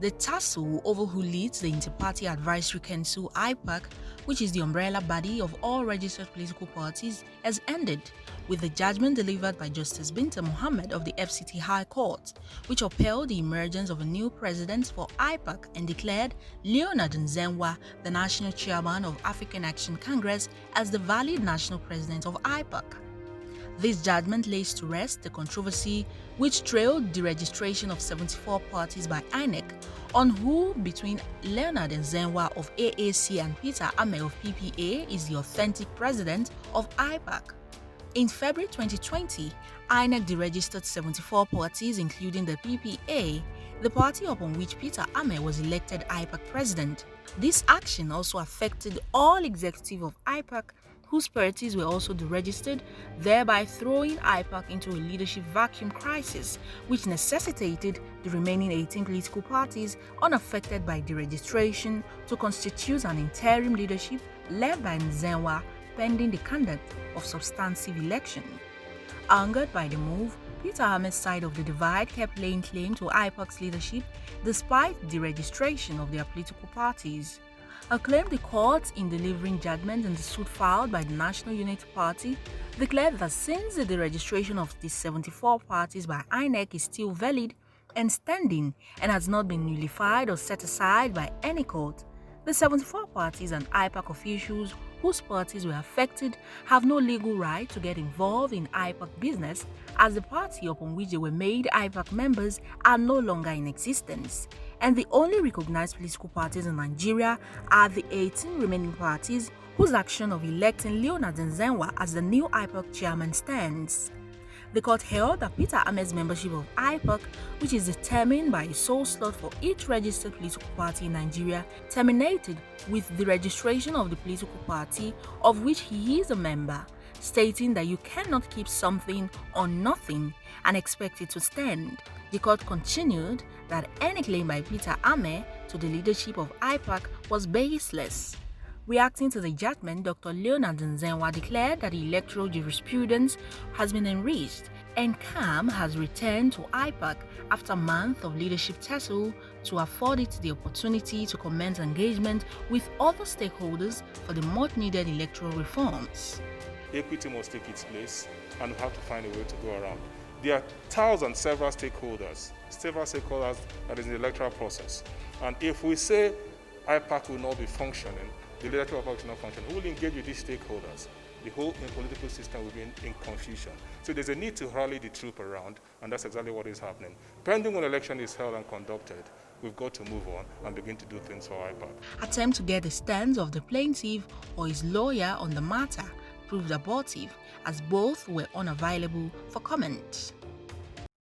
The tussle over who leads the Inter-Party Advisory Council IPAC, which is the umbrella body of all registered political parties, has ended with the judgment delivered by Justice Binta Mohammed of the FCT High Court, which upheld the emergence of a new president for IPAC and declared Leonard Nzenwa, the National Chairman of African Action Congress, as the valid national president of IPAC. This judgment lays to rest the controversy which trailed the registration of 74 parties by INEC on who, between Leonard Nzenwa of AAC and Peter Ameh of PPA, is the authentic president of IPAC. In February 2020, INEC deregistered 74 parties including the PPA, the party upon which Peter Ameh was elected IPAC president. This action also affected all executives of IPAC whose parties were also deregistered, thereby throwing IPAC into a leadership vacuum crisis, which necessitated the remaining 18 political parties unaffected by deregistration to constitute an interim leadership led by Nzenwa pending the conduct of substantive election. Angered by the move, Peter Ameh's side of the divide kept laying claim to IPAC's leadership despite the registration of their political parties. Acclaimed the court in delivering judgment in the suit filed by the National Unity Party declared that since the registration of the 74 parties by INEC is still valid and standing and has not been nullified or set aside by any court, the 74 parties and IPAC officials whose parties were affected have no legal right to get involved in IPAC business, as the party upon which they were made IPAC members are no longer in existence, and the only recognized political parties in Nigeria are the 18 remaining parties whose action of electing Leonard Nzenwa as the new IPAC chairman stands. The court held that Peter Ameh's membership of IPAC, which is determined by a sole slot for each registered political party in Nigeria, terminated with the registration of the political party of which he is a member, stating that you cannot keep something or nothing and expect it to stand. The court continued that any claim by Peter Ameh to the leadership of IPAC was baseless. Reacting to the judgment, Dr. Leonard Nzenwa declared that the electoral jurisprudence has been enriched and calm has returned to IPAC after a month of leadership tussle to afford it the opportunity to commence engagement with other stakeholders for the much-needed electoral reforms. Equity must take its place, and we have to find a way to go around. There are thousands, several stakeholders that is in the electoral process. And if we say IPAC will not be functioning, the electoral process will not function, who will engage with these stakeholders? The whole political system will be in confusion. So there's a need to rally the troop around, and that's exactly what is happening. Pending when election is held and conducted, we've got to move on and begin to do things for IPAC. Attempt to get the stance of the plaintiff or his lawyer on the matter proved abortive, as both were unavailable for comment.